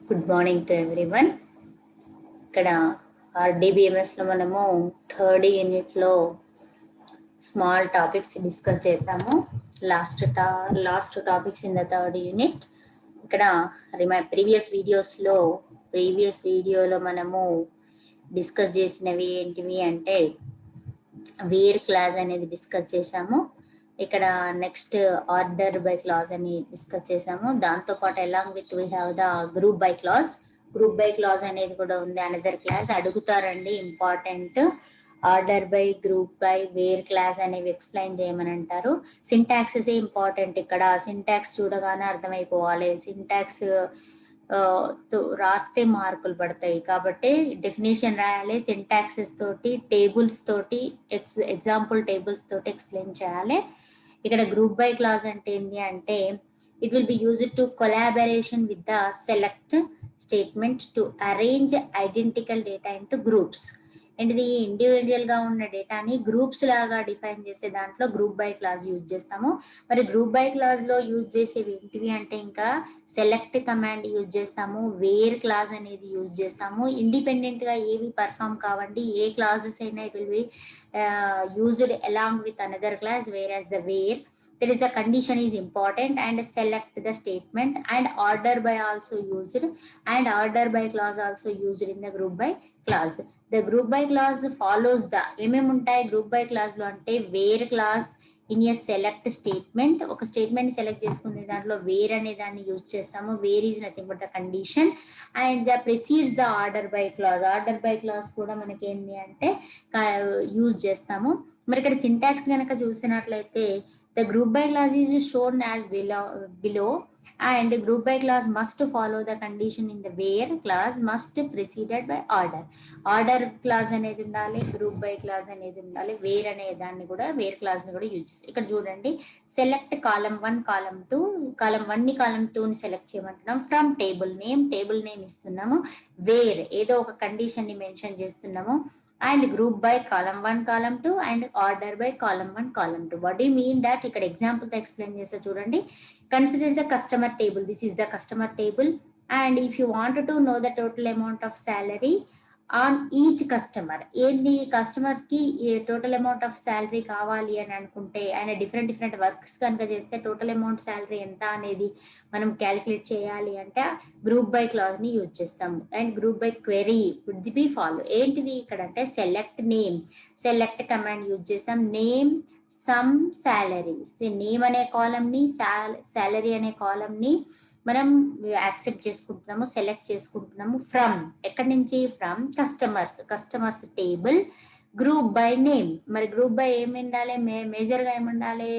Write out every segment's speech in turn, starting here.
Good morning to everyone. ఇక్కడ ఆర్డీబీఎంఎస్లో మనము third యూనిట్లో స్మాల్ టాపిక్స్ డిస్కస్ చేద్దాము. Last topics in the third unit. ఇక్కడ ప్రీవియస్ వీడియోలో మనము డిస్కస్ చేసినవి ఏంటివి అంటే వేర్ క్లాస్ అనేది డిస్కస్ చేసాము. ఇక్కడ నెక్స్ట్ ఆర్డర్ బై క్లాజ్ అని డిస్కస్ చేసాము. దాంతోపాటు along with we have the group by clause అనేది కూడా ఉంది. అనదర్ క్లాస్ అడుగుతారండి, important. Order by, group by, where clause అనేవి ఎక్స్ప్లెయిన్ చేయమని అంటారు. Syntaxes important. ఇక్కడ సింటాక్స్ చూడగానే అర్థమైపోవాలి. సింటాక్స్ రాస్తే మార్కులు పడతాయి కాబట్టి డెఫినేషన్ రాయాలి. సింటాక్సెస్ తోటి, టేబుల్స్ తోటి, ఎగ్జాంపుల్ టేబుల్స్ తోటి ఎక్స్ప్లెయిన్ చేయాలి. ఇక్కడ గ్రూప్ బై క్లాజ్ అంటే ఏంటి అంటే it will be used to collaboration with the select statement to arrange identical data into groups. ఏంటిది ఇండివిజువల్ గా ఉన్న డేటాని గ్రూప్స్ లాగా డిఫైన్ చేసే దాంట్లో గ్రూప్ బై క్లాజ్ యూజ్ చేస్తాము. మరి గ్రూప్ బై క్లాజ్ లో యూజ్ చేసేవి ఏంటివి అంటే ఇంకా సెలెక్ట్ కమాండ్ యూజ్ చేస్తాము, వేర్ క్లాజ్ అనేది యూజ్ చేస్తాము. ఇండిపెండెంట్ గా ఏవి పర్ఫామ్ కావండి, ఏ క్లాజెస్ అయినా it will B used along with another class, whereas the where there is the condition is important and select the statement, and order by also used, and order by clause also used in the group by clause. The group by clause follows the ఏమేమి ఉంటాయి group by clause లో అంటే where clause in a select statement. ఒక statement select చేసుకునే దాంట్లో where అనే దాన్ని use చేస్తాము. Where is nothing but the condition and the precedes the order by clause. Order by clause కూడా మనకి ఏంటి అంటే యూజ్ చేస్తాము. మరి ఇక్కడ సింటాక్స్ కనుక చూసినట్లయితే the group by clause is shown as below and group by clause must follow the condition in the where clause must preceded by order clause అనేది ఉండాలి, గ్రూప్ బై క్లాజ్ అనేది ఉండాలి. వేర్ అనే దాన్ని కూడా వేర్ క్లాజ్ ని కూడా use చేస్తాం. ఇక్కడ చూడండి, సెలెక్ట్ కాలమ్ 1 కాలమ్ 2, కాలమ్ 1 ని కాలమ్ 2 ని సెలెక్ట్ చేయమంటున్నాం. ఫ్రమ్ టేబుల్ నేమ్ ఇస్తున్నాము. వేర్ ఏదో ఒక కండిషన్ ని మెన్షన్ చేస్తున్నాము. And group by column 1 column 2 and order by column 1 column 2. What do you mean that? ఇక్కడ ఎగ్జాంపుల్ తో ఎక్స్ప్లెయిన్ చేస్తా చూడండి. Consider the customer table. This is the customer table, and if you want to know the total amount of salary on each customer, ఏంటి customers కి total amount of salary కావాలి అని అనుకుంటే ఆయన డిఫరెంట్ వర్క్స్ కనుక చేస్తే టోటల్ అమౌంట్ శాలరీ ఎంత అనేది మనం క్యాలిక్యులేట్ చేయాలి అంటే గ్రూప్ బై క్లాజ్ ని యూజ్ చేస్తాము. And group by query would be follow. ఏంటిది ఇక్కడ అంటే సెలెక్ట్ కమాండ్ యూజ్ చేస్తాం. నేమ్ సమ్ సాలరీ, నేమ్ అనే కాలమ్ ని, సాలరీ అనే కాలమ్ ని మనం యాక్సెప్ట్ చేసుకుంటున్నాము, సెలెక్ట్ చేసుకుంటున్నాము. ఫ్రమ్ ఎక్కడి నుంచి? From customers table, group by name. మరి గ్రూప్ బై ఏమి ఉండాలి? మేజర్ గా ఏముండాలి?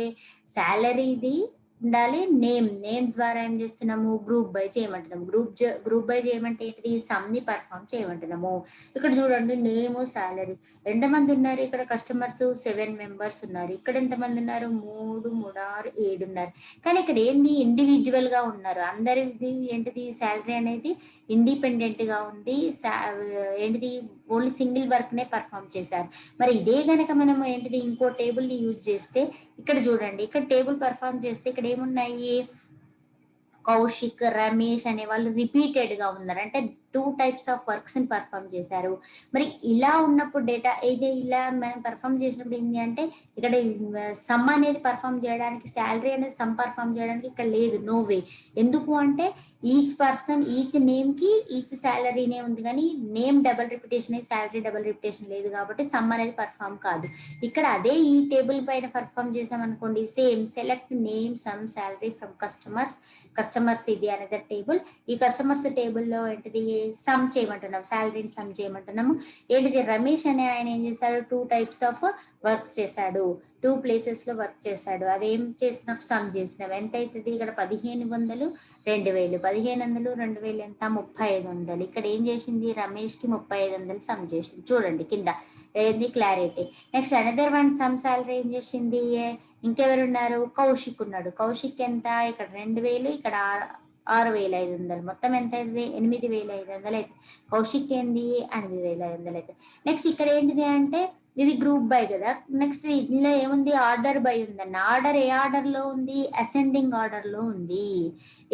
సాలరీది ఉండాలి. నేమ్ ద్వారా ఏం చేస్తున్నాము? గ్రూప్ బై చేయమంటున్నాము. గ్రూప్ బై చేయమంటే ఏంటిది? సమ్ ని పర్ఫామ్ చేయమంటున్నాము. ఇక్కడ చూడండి, నేమ్, సాలరీ. ఎంతమంది ఉన్నారు ఇక్కడ? కస్టమర్స్ 7 మెంబర్స్ ఉన్నారు. ఇక్కడ ఎంతమంది ఉన్నారు? 3, 6, 7 ఉన్నారు. కానీ ఇక్కడ ఏంటి? ఇండివిజువల్ గా ఉన్నారు. అందరిది ఏంటిది? సాలరీ అనేది ఇండిపెండెంట్ గా ఉంది. ఏంటిది? ఓన్లీ సింగిల్ వర్క్ నే పర్ఫామ్ చేశారు. మరి ఇదే గనక మనం ఏంటిది ఇంకో టేబుల్ ని యూజ్ చేస్తే ఇక్కడ చూడండి, ఇక్కడ టేబుల్ పర్ఫామ్ చేస్తే ఇక్కడ ఏమున్నాయి? కౌశిక్, రమేష్ అనే వాళ్ళు రిపీటెడ్ గా ఉన్నారు. అంటే 2 టైప్స్ ఆఫ్ వర్క్స్ ని పర్ఫామ్ చేశారు. మరి ఇలా ఉన్నప్పుడు డేటా ఏది ఇలా మనం పర్ఫామ్ చేసినప్పుడు ఏంటి అంటే ఇక్కడ సమ్ అనేది పర్ఫామ్ చేయడానికి, శాలరీ అనేది సమ్ పర్ఫామ్ చేయడానికి ఇక్కడ లేదు, నో వే. ఎందుకు అంటే ఈచ్ పర్సన్, ఈచ్ నేమ్ కి ఈచ్ శాలరీనే ఉంది, కానీ name double repetition, salary double repetition లేదు కాబట్టి సమ్ అనేది పర్ఫామ్ కాదు. ఇక్కడ అదే ఈ టేబుల్ పైన పర్ఫామ్ చేసాం అనుకోండి, same select name sum salary from customers ఇది అనదర్ టేబుల్. ఈ కస్టమర్స్ టేబుల్లో ఏంటిది? సమ్ చేయమంటున్నాం, శాలరీని సమ్ చేయమంటున్నాము. ఏంటిది? రమేష్ అనే ఆయన ఏం చేశాడు? 2 టైప్స్ ఆఫ్ వర్క్స్ చేశాడు, 2 ప్లేసెస్ లో వర్క్ చేశాడు. అదేం చేసినాం? సమ్ చేసినాం. ఎంత అవుతుంది? ఇక్కడ 1500, 2000. 1500, 2000 ఎంత? 3500. ఇక్కడ ఏం చేసింది? రమేష్ కి 3500 సమ్ చేసింది. చూడండి కింద ఏంది? Clarity. Next another one some salary ఏం చేసింది? ఇంకెవరున్నారు? కౌశిక్ ఉన్నాడు. కౌశిక్ ఎంత? ఇక్కడ 2000, ఇక్కడ 6500. మొత్తం ఎంత అయింది? 8500 అయితే. కౌశిక్ ఏంది? 8500 అయితే. నెక్స్ట్ ఇక్కడ ఏంటిది అంటే ఇది గ్రూప్ బై కదా. నెక్స్ట్ ఇందులో ఏముంది, ఆర్డర్ బై ఉందన్న. ఆర్డర్ ఏ ఆర్డర్ లో ఉంది, అసెండింగ్ ఆర్డర్ లో ఉంది.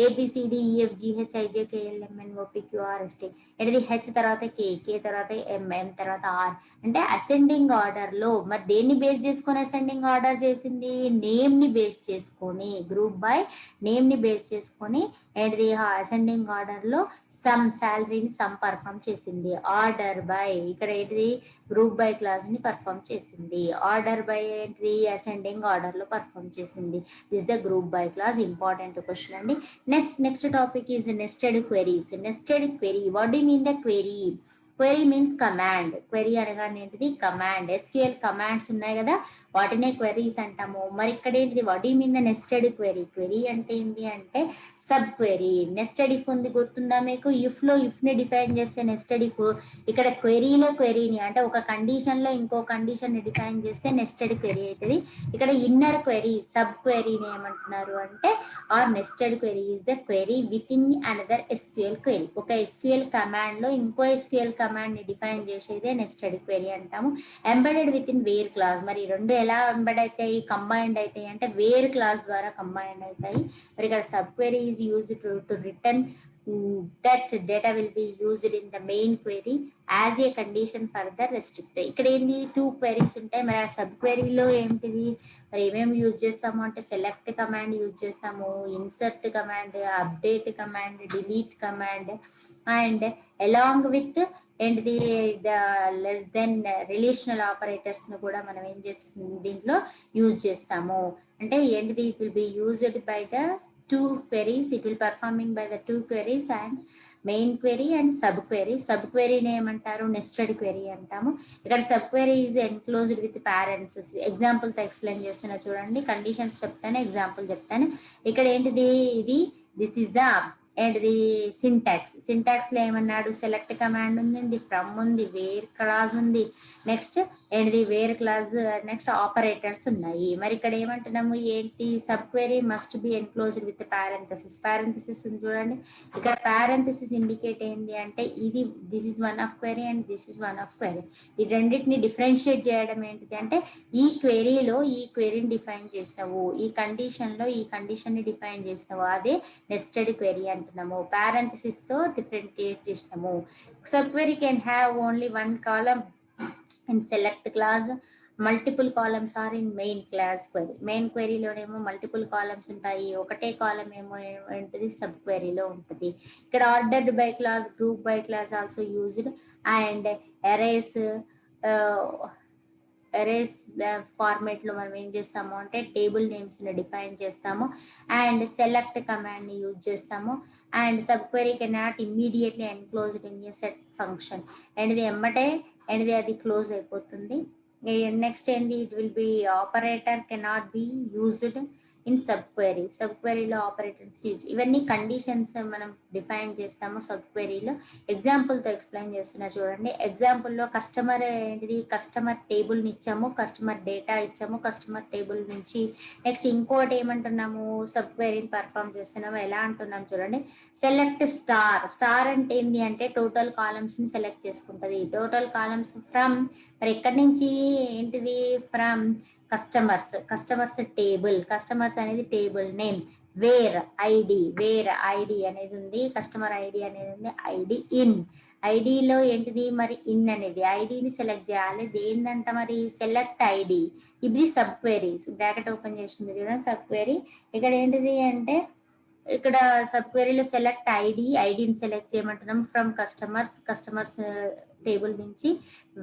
ABCDEFGHIJKLMNOPQRST ఇది హెచ్ తర్వాత కే, కే తర్వాత ఎంఎం తర్వాత ఆర్, అంటే అసెండింగ్ ఆర్డర్ లో. మరి దేన్ని బేస్ చేసుకొని అసెండింగ్ ఆర్డర్ చేసింది, నేమ్ ని బేస్ చేసుకొని, గ్రూప్ బై నేమ్ ని బేస్ చేసుకొని ఏంటిది అసెండింగ్ ఆర్డర్ లో సమ్ శాలరీని సమ్ పర్ఫామ్ చేసింది. ఆర్డర్ బై ఇక్కడ ఏంటిది గ్రూప్ బై క్లాస్ ని పర్ఫామ్ చేసింది. ఆర్డర్ బై ఏంటిది అసెండింగ్ ఆర్డర్ లో పర్ఫామ్ చేసింది. This the group by clause. Important question అండి. Next topic is nested queries. Nested query, what do you mean the query? Query means command. Query అనగా ఏంటిది command. SQL commands ఉన్నాయి కదా, వాటినే queries అంటాము. మరి ఇక్కడ ఏంటిది what do you mean the nested query? Query అంటే ఏంటి అంటే సబ్ క్వెరీ. నెస్టెడ్ ఇఫ్ ఉంది, గుర్తుందా మీకు? ఇఫ్ లో ఇఫ్ ని డిఫైన్ చేస్తే నెస్టెడ్ ఇఫ్, ఇక్కడ క్వెరీలో క్వెరీని అంటే ఒక కండిషన్ లో ఇంకో కండిషన్ ని డిఫైన్ చేస్తే నెస్టెడ్ క్వెరీ అవుతుంది. ఇక్కడ ఇన్నర్ క్వెరీ సబ్ క్వెరీని ఏమంటున్నారు అంటే, or nested query is the query within another SQL query. ఒక ఎస్క్యూఎల్ కమాండ్ లో ఇంకో ఎస్క్యూఎల్ కమాండ్ ని డిఫైన్ చేసేదే నెస్టెడ్ క్వెరీ అంటాము. Embedded within where clause. మరి రెండు ఎలా ఎంబెడ్ అవుతాయి, కంబైన్డ్ అవుతాయి అంటే వేర్ క్లాస్ ద్వారా కంబైన్డ్ అవుతాయి. మరి ఇక్కడ sub query is used to return that data will be used in the main query as a condition for the restrict. ఇక్కడ ఏంటి టూ క్వెరీస్ ఉంటాయి. మరి ఆ సబ్ క్వెరీలో ఏంటిది, మరి ఏమేమి యూజ్ చేస్తాము అంటే సెలెక్ట్ కమాండ్ యూజ్ చేస్తాము, insert command, update command, delete command, and along with ఏంటిది the less than relational operators ను కూడా మనం ఏం చేస్తాము దీంట్లో యూజ్ చేస్తాము. అంటే ఏంటిది it will be used by the two queries. It will performing by the two queries and main query and sub query. Sub query name అంటారు, నెస్టెడ్ క్వెరీ అంటాము. ఇక్కడ sub query is enclosed with parenthesis. Example తో explain చేస్తున్నా చూడండి. Conditions చెప్తాను, example చెప్తాను. ఇక్కడ ఏంటిది ఇది దిస్ ఇస్ ద ఏంటిది సింటాక్స్. సింటాక్స్ లో ఏమన్నాడు, సెలెక్ట్ కమాండ్ ఉంది, ఫ్రమ్ ఉంది, వేర్ క్లాస్ ఉంది, నెక్స్ట్ ఏంటిది వేర్ క్లాస్, నెక్స్ట్ ఆపరేటర్స్ ఉన్నాయి. మరి ఇక్కడ ఏమంటున్నాము ఏంటి, sub query must be enclosed with parenthesis. Parenthesis ఉంది చూడండి. ఇక్కడ పారెంథసిస్ ఇండికేట్ ఏంటి అంటే ఇది this is one of query and this is one of query. ఈ రెండింటిని డిఫరెన్షియేట్ చేయడం ఏంటిది అంటే ఈ క్వెరీలో ఈ క్వెరీని డిఫైన్ చేసినావు, ఈ కండిషన్ లో ఈ కండిషన్ ని డిఫైన్ చేసినావు, అదే నెస్టెడ్ క్వెరీ అంటున్నాము. పారెంథసిస్ తో డిఫరెన్షియేట్ చేసినాము. Sub query can have only one column in select class, multiple columns are in main class query. Main క్వెరీలోనేమో మల్టిపుల్ కాలమ్స్ ఉంటాయి, ఒకటే కాలం ఏమో ఏంటిది సబ్ క్వెరీలో ఉంటుంది. ఇక్కడ ordered by clause, group by clause also used, and arrays arrays format లో మనం ఏం చేస్తాము అంటే టేబుల్ నేమ్స్ ని డిఫైన్ చేస్తాము, అండ్ సెలెక్ట్ కమాండ్ ని యూజ్ చేస్తాము. And sub query cannot immediately enclosed in a set function. And ఇది ఎమ్మటే అండ్ అది క్లోజ్ అయిపోతుంది. నెక్స్ట్ ఏంటి, it will be operator cannot be used in sub query. Sub క్వెరీలో ఆపరేటర్స్ యూజ్, ఇవన్నీ conditions మనం డిఫైన్ చేస్తాము సబ్ క్వెరీలో. ఎగ్జాంపుల్తో ఎక్స్ప్లెయిన్ చేస్తున్నా చూడండి. ఎగ్జాంపుల్లో కస్టమర్ ఏంటిది, కస్టమర్ టేబుల్ని ఇచ్చాము, కస్టమర్ డేటా ఇచ్చాము, కస్టమర్ టేబుల్ నుంచి నెక్స్ట్ ఇంకోటి ఏమంటున్నాము సబ్ క్వెరీని పర్ఫామ్ చేస్తున్నాము. ఎలా అంటున్నాం చూడండి. Select star. స్టార్ అంటే ఏంటి అంటే టోటల్ కాలమ్స్ ని సెలెక్ట్ చేసుకుంటది. టోటల్ కాలమ్స్ ఫ్రమ్, మరి ఎక్కడి నుంచి ఏంటిది, ఫ్రమ్ కస్టమర్స్ టేబుల్. కస్టమర్స్ అనేది టేబుల్ నేమ్. వేర్ ఐడి అనేది ఉంది, కస్టమర్ ఐడి అనేది ఉంది, ఐడి ఇన్. ఐడిలో ఏంటిది మరి ఇన్ అనేది ఐడిని సెలెక్ట్ చేయాలి. దేనిదంట మరి సెలెక్ట్ ఐడి. ఇది సబ్ క్వెరీస్. బ్రాకెట్ ఓపెన్ చేసింది చూడండి సబ్ క్వెరీ. ఇక్కడ ఏంటిది అంటే ఇక్కడ సబ్ క్వెరీలో సెలెక్ట్ ఐడిని సెలెక్ట్ చేయమంటున్నాం ఫ్రమ్ కస్టమర్స్ టేబుల్ నుంచి.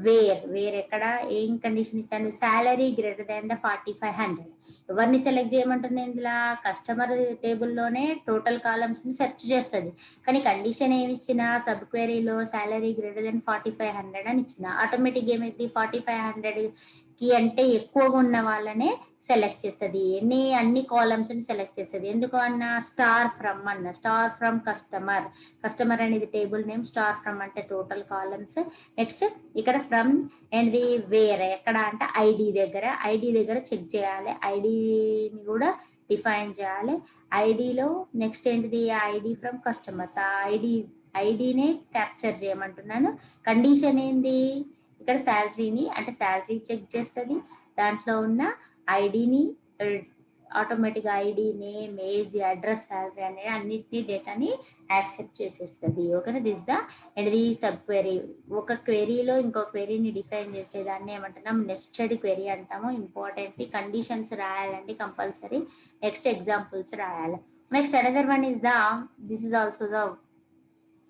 వేర్ ఎక్కడ ఏం కండిషన్ ఇచ్చాను, శాలరీ గ్రేటర్ దాన్ ద 4500. ఎవరిని సెలెక్ట్ చేయమంటున్నా ఇందులో, కస్టమర్ టేబుల్లోనే టోటల్ కాలమ్స్ ని సెర్చ్ చేస్తుంది, కానీ కండిషన్ ఏమి ఇచ్చిన సబ్ క్వెరీలో శాలరీ గ్రేటర్ దెన్ 4500 అని ఇచ్చిన. ఆటోమేటిక్ ఏమైంది 4500 కి అంటే ఎక్కువగా ఉన్న వాళ్ళనే సెలెక్ట్ చేస్తుంది, అన్ని కాలమ్స్ ని సెలెక్ట్ చేస్తుంది. ఎందుకు అన్న స్టార్ ఫ్రమ్ కస్టమర్ అనేది టేబుల్ నేమ్, స్టార్ ఫ్రమ్ అంటే టోటల్ కాలమ్స్. నెక్స్ట్ ఇక్కడ ఫ్రమ్ ఏంటిది వేరే ఎక్కడ అంటే ఐడి దగ్గర చెక్ చేయాలి, ఐడిని కూడా డిఫైన్ చేయాలి. ఐడిలో నెక్స్ట్ ఏంటిది ఐడి ఫ్రమ్ కస్టమర్స్, ఆ ఐడినే క్యాప్చర్ చేయమంటున్నాను. కండిషన్ ఏంది ఇక్కడ శాలరీని అంటే శాలరీ చెక్ చేస్తుంది, దాంట్లో ఉన్న ఐడిని automatic ID, name, age, address, salary అనే అన్నిటినీ డేటాని యాక్సెప్ట్ చేసేస్తుంది. ఓకేనా, this the and the sub query. ఒక క్వెరీలో ఇంకో క్వెరీని డిఫైన్ చేసేదాన్ని ఏమంటున్నాం, నెస్టెడ్ క్వెరీ అంటాము. ఇంపార్టెంట్ కండిషన్స్ రాయాలండి కంపల్సరీ, నెక్స్ట్ ఎగ్జాంపుల్స్ రాయాలి. Next another one is the, this is also the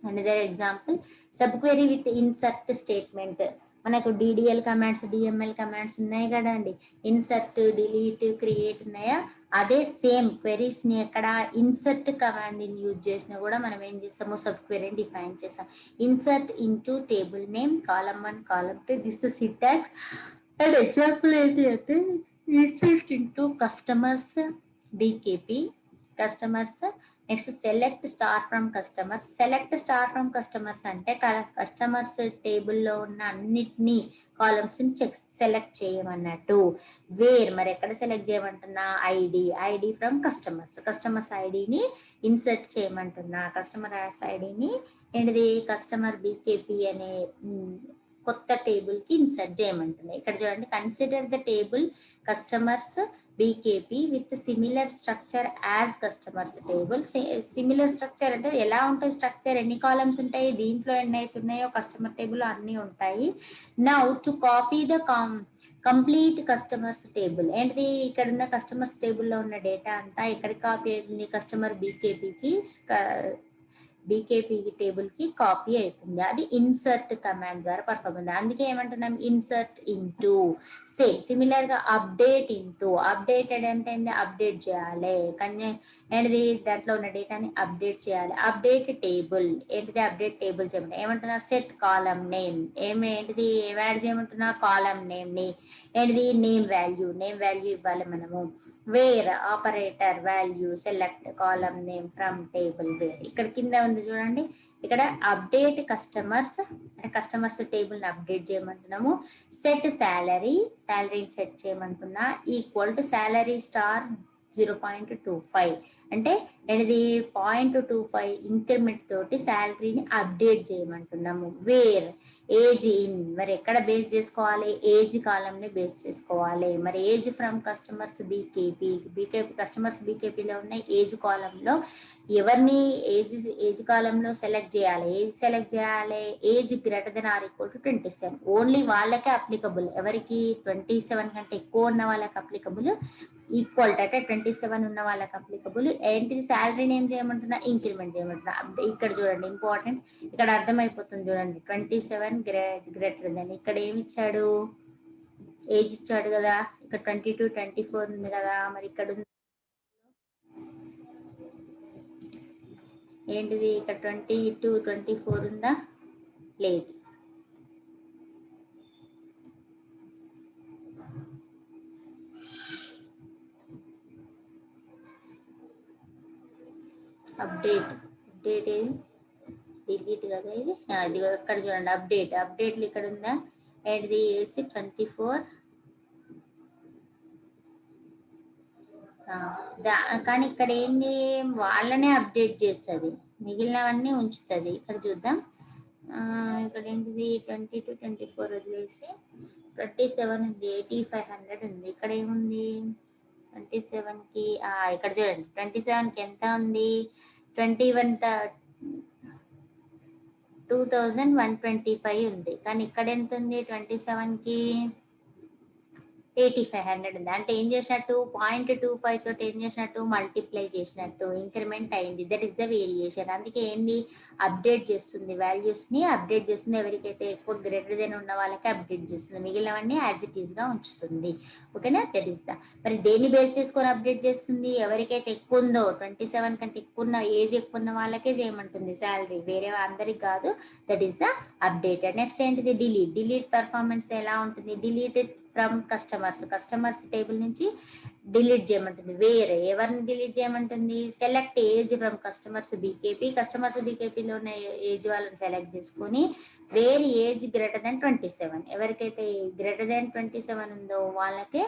another example, sub query with insert statement. మనకు డిడిఎల్ కమాండ్స్, డిఎంఎల్ కమాండ్స్ ఉన్నాయి కదండి, ఇన్సర్ట్, డిలీట్, క్రియేట్ ఉన్నాయా, అదే సేమ్ క్వెరీస్ ని ఎక్కడ ఇన్సర్ట్ కమాండ్ ని యూజ్ చేసినా కూడా మనం ఏం చేస్తాము, సబ్ క్వెరీని డిఫైన్ చేస్తాం. Insert into table name, column 1, column 2, this the syntax. And example ఏంటి అంటే, insert into customers BKP, customers. Next select star from customers. Select star from customers అంటే కస్టమర్స్ టేబుల్లో ఉన్న అన్నిటినీ కాలమ్స్ ని సెలెక్ట్ చేయమన్నట్టు. వేర్ మరి ఎక్కడ సెలెక్ట్ చేయమంటున్నా, ఐడి ఫ్రమ్ కస్టమర్స్, కస్టమర్స్ ఐడిని ఇన్సర్ట్ చేయమంటున్నా, కస్టమర్ ఐడిని ఏంటిది కస్టమర్ బీకేపీ అనే కొత్త టేబుల్ కి ఇన్సర్ట్ చేయమంటున్నాయి. ఇక్కడ చూడండి, consider the table customers BKP with similar structure as customers table. Similar structure అంటే ఎలా ఉంటుంది స్ట్రక్చర్, ఎన్ని కాలమ్స్ ఉంటాయి, దీంట్లో ఎన్ని అవుతున్నాయో కస్టమర్ టేబుల్ అన్నీ ఉంటాయి. Now to copy the complete customers table. ఏంటిది ఇక్కడ ఉన్న కస్టమర్స్ టేబుల్లో ఉన్న డేటా అంతా ఎక్కడికి కాపీ అవుతుంది, కస్టమర్ బీకేపీకి బీకేపీ టేబుల్ కి కాపీ అవుతుంది. అది ఇన్సర్ట్ కమాండ్ ద్వారా పర్ఫార్మ్ అవుతుంది. అందుకే ఏమంటున్నాం, ఇన్సర్ట్ ఇంటూ. సేమ్ సిమిలర్ గా అప్డేట్ ఇంటూ, అప్డేటెడ్ అంటే అప్డేట్ చేయాలి కానీ ఏంటిది దాంట్లో ఉన్న డేటాని అప్డేట్ చేయాలి. అప్డేట్ టేబుల్ ఏంటిది, అప్డేట్ టేబుల్ చేయమంటే ఏమంటున్నా, సెట్ కాలమ్ నేమ్, ఏంటిది యాడ్ చేయమంటున్నా, కాలమ్ నేమ్ ని ఏంటిది నేమ్ వాల్యూ ఇవ్వాలి మనము. Where operator value select column name from table where. ఇక్కడ కింద ఉంది చూడండి, ఇక్కడ అప్డేట్ కస్టమర్స్ అంటే కస్టమర్స్ టేబుల్ ని అప్డేట్ చేయమంటున్నాము. సెట్ శాలరీని సెట్ చేయమంటున్నా, ఈక్వల్ టు శాలరీ స్టార్ 0.25 అంటే ఇది 0.25 ఇంక్రిమెంట్ తోటి శాలరీని అప్డేట్ చేయమంటున్నాము. వేర్ ఏజ్ ఇన్ మరి ఎక్కడ బేస్ చేసుకోవాలి, ఏజ్ కాలం ని బేస్ చేసుకోవాలి. మరి age from customers BKP customers బీకేపీలో ఉన్న ఏజ్ కాలంలో ఎవరిని ఏజ్ కాలంలో సెలెక్ట్ చేయాలి, age greater than or equal to 27. Only వాళ్ళకే అప్లికబుల్, ఎవరికి 27 కంటే ఎక్కువ ఉన్న వాళ్ళకి అప్లికబుల్. ఈక్వల్ అంటే 27 ఉన్న వాళ్ళకి అప్లికబుల్. ఏంటిది శాలరీని ఏం చేయమంటున్నా, ఇంక్రిమెంట్ చేయమంటున్నా. ఇక్కడ చూడండి ఇంపార్టెంట్, ఇక్కడ అర్థమైపోతుంది చూడండి, 27 గ్రేటర్ దెన్. ఇక్కడ ఏమి ఇచ్చాడు, ఏజ్ ఇచ్చాడు కదా, ఇక్కడ 22, 24 ఉంది కదా, మరి ఇక్కడ ఏంటిది ఇక్కడ 22, 24 ఉందా, లేదు. అప్డేట్ ఏది, డిలీట్ కదా ఇది, ఇది ఇక్కడ చూడండి అప్డేట్లు ఇక్కడ ఉందా, ఏంటిది ఏజ్ 24. కానీ ఇక్కడ ఏంది వాళ్ళనే అప్డేట్ చేస్తుంది, మిగిలినవన్నీ ఉంచుతుంది. ఇక్కడ చూద్దాం, ఇక్కడ ఏంటిది 22, 24 వదిలేసి 27 ఉంది, 8500 ఉంది. ఇక్కడ ఏముంది 27 కి, ఇక్కడ చూడండి 27 కి ఎంత ఉంది, 2125 ఉంది. కానీ ఇక్కడ ఎంత ఉంది 27 కి 8500 ఉంది. అంటే ఏం చేసినట్టు 0.25 తోటి ఏం చేసినట్టు మల్టిప్లై చేసినట్టు ఇంక్రిమెంట్ అయింది. That is the variation. అందుకే ఏంది అప్డేట్ చేస్తుంది, వాల్యూస్ ని అప్డేట్ చేస్తుంది. ఎవరికైతే ఎక్కువ గ్రేటర్ దెన్ ఉన్న వాళ్ళకి అప్డేట్ చేస్తుంది, మిగిలినవన్నీ యాజ్ ఇట్ ఈస్ గా ఉంచుతుంది. ఓకేనా, దట్ ఈస్ ద. మరి దేన్ని బేస్ చేసుకొని అప్డేట్ చేస్తుంది, ఎవరికైతే ఎక్కువ ఉందో 27 కంటే ఎక్కువ ఉన్న ఏజ్ ఎక్కువ ఉన్న వాళ్ళకే చేయమంటుంది శాలరీ, వేరే అందరికి కాదు. That is the updated. Next ఏంటిది డిలీట్ పర్ఫార్మెన్స్ ఎలా ఉంటుంది, డిలీట్ ఫ్రమ్ కస్టమర్స్ టేబుల్ నుంచి డిలీట్ చేయమంటుంది. వేరే ఎవరిని డిలీట్ చేయమంటుంది, సెలెక్ట్ ఏజ్ ఫ్రమ్ కస్టమర్స్ బీకేపీలో ఉన్న ఏజ్ వాళ్ళని సెలెక్ట్ చేసుకొని వేరే ఏజ్ గ్రేటర్ దెన్ 27, ఎవరికైతే గ్రేటర్ దెన్ 27 ఉందో వాళ్ళకే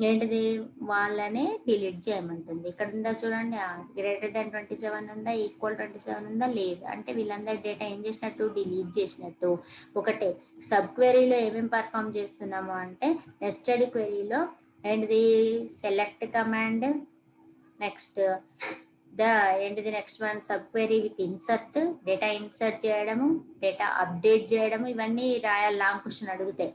ఏంటిది వాళ్ళనే డిలీట్ చేయమంటుంది. ఇక్కడ ఉందా చూడండి, గ్రేటర్ దాన్ 27 ఉందా, ఈక్వల్ 27 ఉందా, లేదు అంటే వీళ్ళందరి డేటా ఏం చేసినట్టు, డిలీట్ చేసినట్టు. ఒకటే సబ్ క్వెరీలో ఏమేమి పర్ఫామ్ చేస్తున్నాము అంటే, నెస్టెడ్ క్వెరీలో ఏంటిది సెలెక్ట్ కమాండ్, నెక్స్ట్ ఏంటిది next one sub query with insert, data insert చేయడము, డేటా అప్డేట్ చేయడము, ఇవన్నీ రాయాలి లాంగ్ క్వశ్చన్ అడిగితే.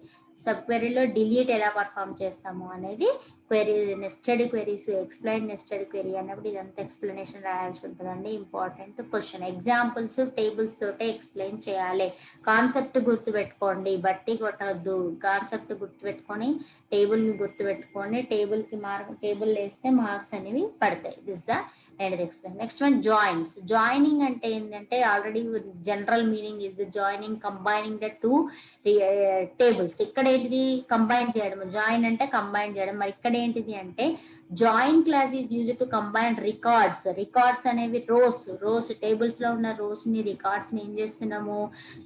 సబ్ క్వెరీలో డిలీట్ ఎలా పర్ఫామ్ చేస్తాము అనేది query, nested queries, explain nested query అన్నప్పుడు ఇదంతా ఎక్స్ప్లెనేషన్ రాయాల్సి ఉంటుందండి. Important question. ఎగ్జాంపుల్స్ టేబుల్స్ తోటే ఎక్స్ప్లెయిన్ చేయాలి. కాన్సెప్ట్ గుర్తుపెట్టుకోండి, బట్టి కొట్టద్దు. కాన్సెప్ట్ గుర్తుపెట్టుకొని టేబుల్ని గుర్తుపెట్టుకొని టేబుల్ వేస్తే మార్క్స్ అనేవి పడతాయి. This the and explain. Next one joins. Joining అంటే ఏంటంటే already general meaning is the joining, combining the two tables. ఇక్కడ ఏంటిది కంబైన్ చేయడం, జాయిన్ అంటే కంబైన్ చేయడం. మరి ఇక్కడ ఏంటిది అంటే join class is use to combine records. Records అనేవి రోస్ టేబుల్స్ లో ఉన్న రోస్ ని, రికార్డ్స్ ని ఏం చేస్తున్నాము,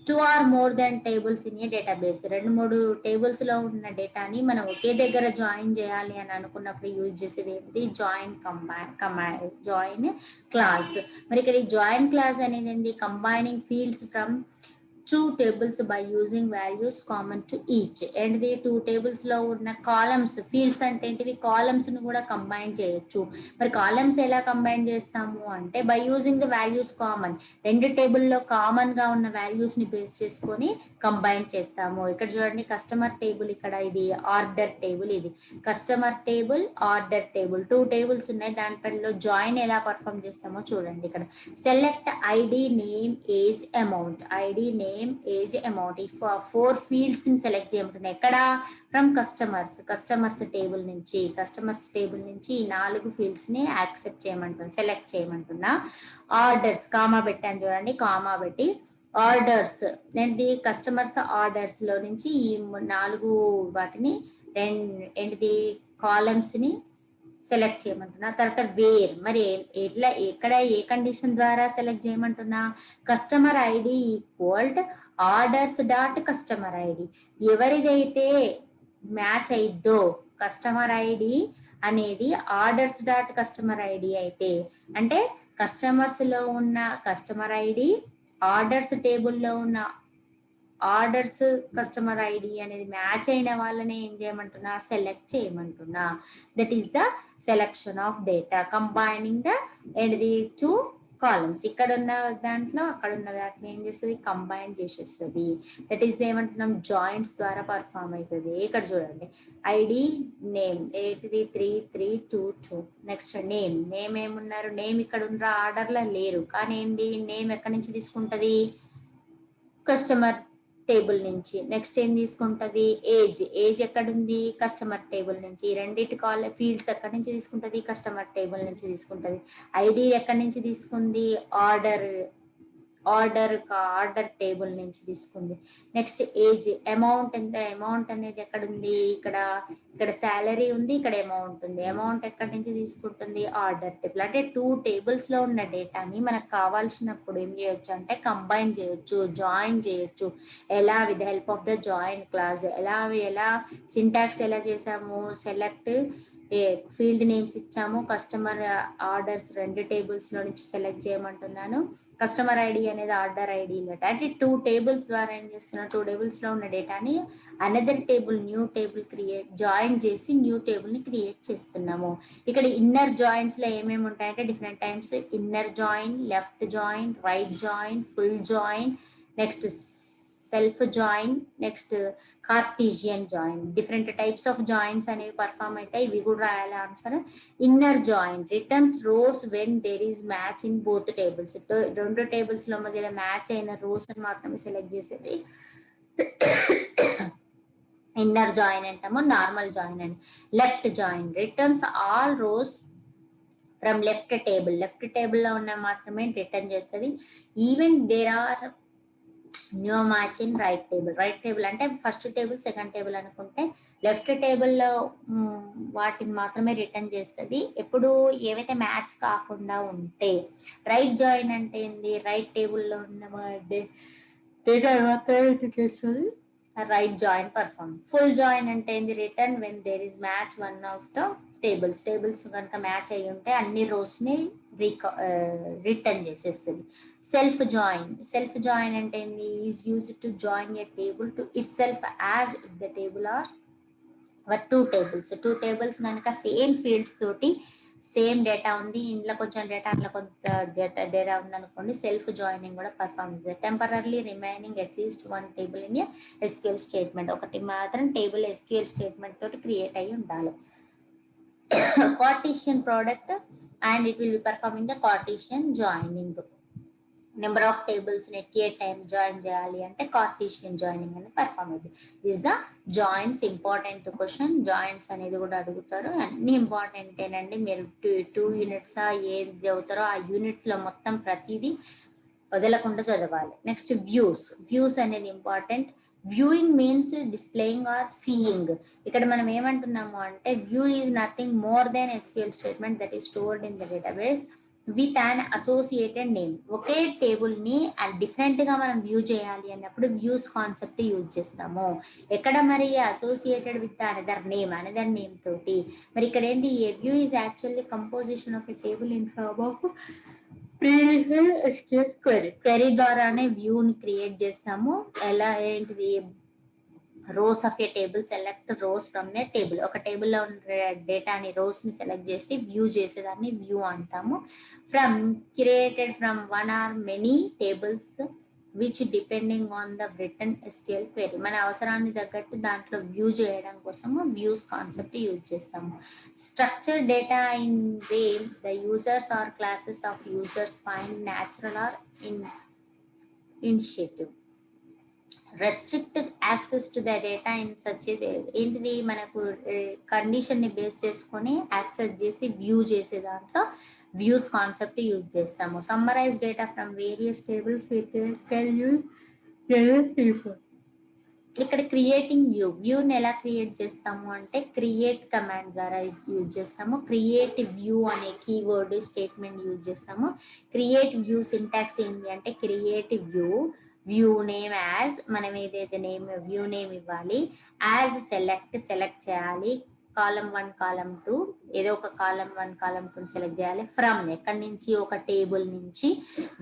2 or more than tables in a database. 2-3 tables లో ఉన్న డేటాని మనం ఒకే దగ్గర జాయిన్ చేయాలి అని అనుకున్నప్పుడు యూజ్ చేసేది ఏంటిది, జాయిన్ జాయిన్ క్లాస్. మరి ఇక్కడ ఈ జాయిన్ క్లాస్ అనేది ఏంటి, combining fields from 2 tables by using values common to each. And the 2 tables లో ఉన్న కాలమ్స్, ఫీల్డ్స్ అంటే ఏంటివి, కాలమ్స్ ను కూడా కంబైన్ చేయొచ్చు. మరి కాలమ్స్ ఎలా కంబైన్ చేస్తాము అంటే by using the values common. 2 టేబుల్లో కామన్ గా ఉన్న వాల్యూస్ ని బేస్ చేసుకొని కంబైన్ చేస్తాము. ఇక్కడ చూడండి కస్టమర్ టేబుల్, ఇక్కడ ఇది ఆర్డర్ టేబుల్, ఇది customer table, order table, 2 tables ఉన్నాయి. దాంట్లో జాయిన్ ఎలా పర్ఫామ్ చేస్తామో చూడండి. ఇక్కడ select ID, name, age, amount. ID, name, age, amount, ఈ 4 ఫీల్డ్స్ ని సెలెక్ట్ చేయమంటున్నా. ఎక్కడ, ఫ్రమ్ కస్టమర్స్ టేబుల్ నుంచి, ఈ 4 ఫీల్డ్స్ ని యాక్సెప్ట్ చేయమంటున్నా, సెలెక్ట్ చేయమంటున్నా. ఆర్డర్స్, కామా పెట్టాను చూడండి, కామా పెట్టి ఆర్డర్స్ ఏంటి, కస్టమర్స్ ఆర్డర్స్ లో నుంచి ఈ 4 వాటిని ఏంటిది కాలమ్స్ ని సెలెక్ట్ చేయమంటున్నా. తర్వాత వేర్, మరి ఎక్కడ ఏ కండిషన్ ద్వారా సెలెక్ట్ చేయమంటున్నా, customer ID equal orders dot customer ID. ఎవరిదైతే మ్యాచ్ అయిద్దో కస్టమర్ ఐడి అనేది ఆర్డర్స్ డాట్ కస్టమర్ ఐడి అయితే, అంటే కస్టమర్స్ లో ఉన్న కస్టమర్ ఐడి, ఆర్డర్స్ టేబుల్లో ఉన్న ఆర్డర్స్ కస్టమర్ ఐడి అనేది మ్యాచ్ అయిన వాళ్ళని ఏం చేయమంటున్నా, సెలెక్ట్ చేయమంటున్నా. That is the selection of data combining the and the 2 columns. ఇక్కడ ఉన్న దాంట్లో అక్కడ ఉన్న వాటిని ఏం చేస్తుంది, కంబైన్ చేసేస్తుంది. దట్ ఈస్ ఏమంటున్నాం, జాయింట్స్ ద్వారా పర్ఫామ్ అవుతుంది. ఇక్కడ చూడండి ఐడి, నేమ్, 833222. నెక్స్ట్ నేమ్ ఏమున్నారు, నేమ్ ఇక్కడ ఉన్న ఆర్డర్ లో లేరు, కానీ ఏంటి నేమ్ ఎక్కడి నుంచి తీసుకుంటది, కస్టమర్ టేబుల్ నుంచి. నెక్స్ట్ ఏం తీసుకుంటది, ఏజ్ ఎక్కడుంది, కస్టమర్ టేబుల్ నుంచి. ఈ రెండింటి ఫీల్డ్స్ ఎక్కడి నుంచి తీసుకుంటది, కస్టమర్ టేబుల్ నుంచి తీసుకుంటది. ఐడి ఎక్కడి నుంచి తీసుకుంది, ఆర్డర్ టేబుల్ నుంచి తీసుకుంది. నెక్స్ట్ ఏజ్, అమౌంట్ ఎంత, అమౌంట్ అనేది ఎక్కడ ఉంది, ఇక్కడ శాలరీ ఉంది, ఇక్కడ అమౌంట్ ఉంది. అమౌంట్ ఎక్కడి నుంచి తీసుకుంటుంది, ఆర్డర్ టేబుల్. అంటే 2 టేబుల్స్ లో ఉన్న డేటాని మనకు కావాల్సినప్పుడు ఏం చేయొచ్చు అంటే కంబైన్ చేయొచ్చు, జాయిన్ చేయొచ్చు. ఎలా, with help of the join class. ఎలా సింటాక్స్ ఎలా చేసాము, సెలెక్ట్ ఫీల్డ్ నేమ్స్ ఇచ్చాము, కస్టమర్ ఆర్డర్స్ 2 టేబుల్స్ లో నుంచి సెలెక్ట్ చేయమంటున్నాను. కస్టమర్ ఐడి అనేది ఆర్డర్ ఐడి. అంటే 2 టేబుల్స్ ద్వారా ఏం చేస్తున్నా, 2 టేబుల్స్ లో ఉన్న డేటాని another table, new table join చేసి న్యూ టేబుల్ ని క్రియేట్ చేస్తున్నాము. ఇక్కడ ఇన్నర్ జాయిన్స్ లో ఏమేమి ఉంటాయంటే different times, inner join, left join, right join, full join, next self join, next cartesian join. Different types of joins అనేవి పర్ఫామ్ అవుతాయి. ఇవి కూడా రాయాలి answer. Inner join returns rows when there is match in both tables. 2 tables లో మధ్య match అయిన rows మాత్రమే select చేసేది ఇన్నర్ జాయిన్ అంటాము. నార్మల్ జాయిన్ అండి. Left join returns all rows from left table లో ఉన్న మాత్రమే రిటర్న్ చేస్తుంది. Even there are new match in right table అంటే ఫస్ట్ టేబుల్, సెకండ్ టేబుల్ అనుకుంటే లెఫ్ట్ టేబుల్లో వాటిని మాత్రమే రిటర్న్ చేస్తుంది ఎప్పుడు ఏవైతే మ్యాచ్ కాకుండా ఉంటే. రైట్ జాయిన్ అంటే ఏంది, రైట్ టేబుల్లో ఉన్న డేటా మాత్రమే రిటర్న్ చేస్తుంది. right join perform. Full join అంటే ఏంది, return when there is match one of the tables కనుక మ్యాచ్ అయ్యి ఉంటే అన్ని రోస్ ని రిటర్న్ చేసేస్తుంది. సెల్ఫ్ జాయిన్ అంటే ఏంది, is use to join a table to it self as if the table are two tables కనుక సేమ్ ఫీల్డ్స్ తోటి సేమ్ డేటా ఉంది, ఇంట్లో కొంచెం డేటా అందులో కొంత డేటా ఉంది అనుకోండి, సెల్ఫ్ జాయినింగ్ కూడా పర్ఫామ్ చేస్తుంది. Temporary remaining at least one table in SQL statement, ఒకటి మాత్రం టేబుల్ ఎస్క్యూఎల్ స్టేట్మెంట్ తోటి క్రియేట్ అయ్యి ఉండాలి. Cartesian product and it will be performing the Cartesian joining. Number of tables at a time join చేయాలి అంటే Cartesian joining అని perform అవుతుంది. This the joints. Important question, joints అనేది కూడా అడుగుతారు, అన్ని ఇంపార్టెంట్ ఏనండి. మీరు టూ యూనిట్స్ ఏది చదువుతారో ఆ యూనిట్స్ లో మొత్తం ప్రతిదీ వదలకుండా చదవాలి. నెక్స్ట్ వ్యూస్ అనేది important. Viewing means displaying or seeing. ఇక్కడ మనం ఏమంటున్నాము అంటే view is nothing more then SQL statement that is stored in the database with an associated name. ఒకే టేబుల్ ని డిఫరెంట్ గా మనం వ్యూ చేయాలి అన్నప్పుడు వ్యూస్ కాన్సెప్ట్ యూజ్ చేస్తాము. ఎక్కడ మరి అసోసియేటెడ్ విత్ అనదర్ నేమ్ తోటి. మరి ఇక్కడ ఏంటి, a view is actually composition of a table in form of query ద్వారానే వ్యూని క్రియేట్ చేస్తాము. ఎలా ఏంటిది, rows of a table, select rows from a table. ఒక టేబుల్లో ఉన్న డేటాని రోస్ ని సెలెక్ట్ చేసి వ్యూ చేసేదాన్ని వ్యూ అంటాము. Created from one or many tables which depending on the return SQL query. మన అవసరాన్ని తగ్గట్టు దాంట్లో వ్యూ చేయడం కోసము వ్యూస్ కాన్సెప్ట్ యూజ్ చేస్తాము. Structure data in way the users or classes of users find natural or initiative. Restrict access to the data in such ఏంటిది, మనకు condition ని బేస్ చేసుకొని యాక్సెస్ చేసి వ్యూ చేసే దాంట్లో వ్యూస్ కాన్సెప్ట్ యూజ్ చేస్తాము. Summarise data from various tables with ఇక్కడ creating వ్యూని ఎలా క్రియేట్ చేస్తాము అంటే క్రియేట్ కమాండ్ ద్వారా యూజ్ చేస్తాము. క్రియేట్ వ్యూ అనే కీవర్డ్ స్టేట్మెంట్ యూజ్ చేస్తాము. క్రియేట్ వ్యూ సింటాక్స్ ఏంటి అంటే క్రియేట్ వ్యూ నేమ్ యాజ్, మనం ఏదైతే వ్యూ నేమ్ ఇవ్వాలి, యాజ్ సెలెక్ట్ చేయాలి. కాలం 1 కాలం 2 ఏదో ఒక కాలం 1 కాలం 2 సెలెక్ట్ చేయాలి. ఫ్రమ్ ఎక్కడి నుంచి, ఒక టేబుల్ నుంచి.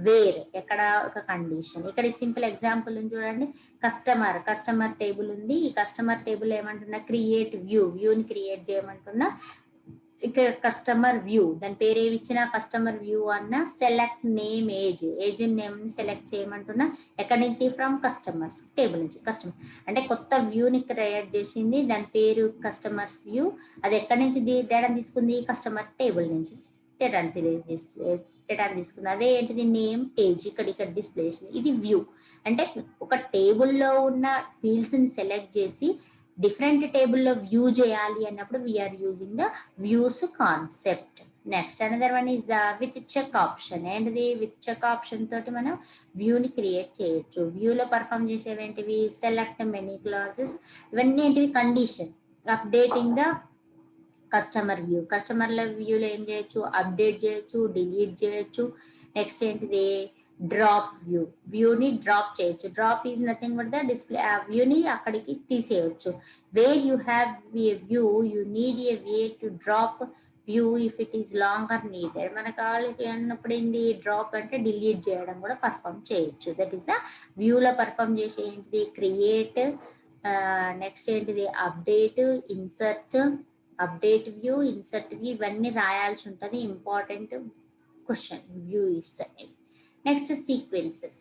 వేర్ ఎక్కడ, ఒక కండిషన్. ఇక్కడ సింపుల్ ఎగ్జాంపుల్ చూడండి. కస్టమర్ టేబుల్ ఉంది. ఈ కస్టమర్ టేబుల్ ఏమంటున్నా, క్రియేట్ వ్యూని క్రియేట్ చేయమంటున్నా. ఇక్కడ కస్టమర్ వ్యూ, దాని పేరు ఏమి ఇచ్చినా కస్టమర్ వ్యూ అన్న. సెలెక్ట్ నేమ్ ఏజ్ నేమ్ ని సెలెక్ట్ చేయమంటున్నా. ఎక్కడి నుంచి, ఫ్రమ్ కస్టమర్స్ టేబుల్ నుంచి. కస్టమర్ అంటే కొత్త వ్యూని క్రియేట్ చేసింది, దాని పేరు కస్టమర్స్ వ్యూ. అది ఎక్కడి నుంచి డేటా తీసుకుంది, కస్టమర్ టేబుల్ నుంచి డేటాని తీసుకుంది. అదే ఏంటిది, నేమ్ ఏజ్ ఇక్కడ డిస్ప్లే చేసింది. ఇది వ్యూ అంటే ఒక టేబుల్లో ఉన్న ఫీల్డ్స్ ని సెలెక్ట్ చేసి డిఫరెంట్ టేబుల్లో వ్యూ చేయాలి అన్నప్పుడు we are using the views concept. Next another one is the with check option. ఏంటిది, విత్ చెక్ ఆప్షన్ తోటి మనం వ్యూని క్రియేట్ చేయొచ్చు. వ్యూలో పర్ఫామ్ చేసేవి ఏంటివి, సెలెక్ట్ మెనీ క్లాజెస్, ఇవన్నీ ఏంటివి, కండిషన్. అప్డేటింగ్ ద కస్టమర్ వ్యూలో ఏం చేయొచ్చు, అప్డేట్ చేయొచ్చు, డిలీట్ చేయొచ్చు. నెక్స్ట్ ఏంటిది, డ్రాప్ వ్యూని డ్రాప్ చేయొచ్చు. Drop is nothing but the display, ఆ వ్యూని అక్కడికి తీసేయచ్చు. Where you have a view you need a way to drop view if it is longer needed. మనకు కావాలి అన్నప్పుడు ఏంటి, డ్రాప్ అంటే డిలీట్ చేయడం కూడా పర్ఫామ్ చేయొచ్చు. దట్ ఈస్ ద వ్యూలో పర్ఫామ్ చేసే ఏంటిది, క్రియేట్, నెక్స్ట్ ఏంటిది, update, update view, insert view, ఇవన్నీ రాయాల్సి ఉంటుంది. ఇంపార్టెంట్ క్వశ్చన్ వ్యూస్ అనేవి. Next sequences.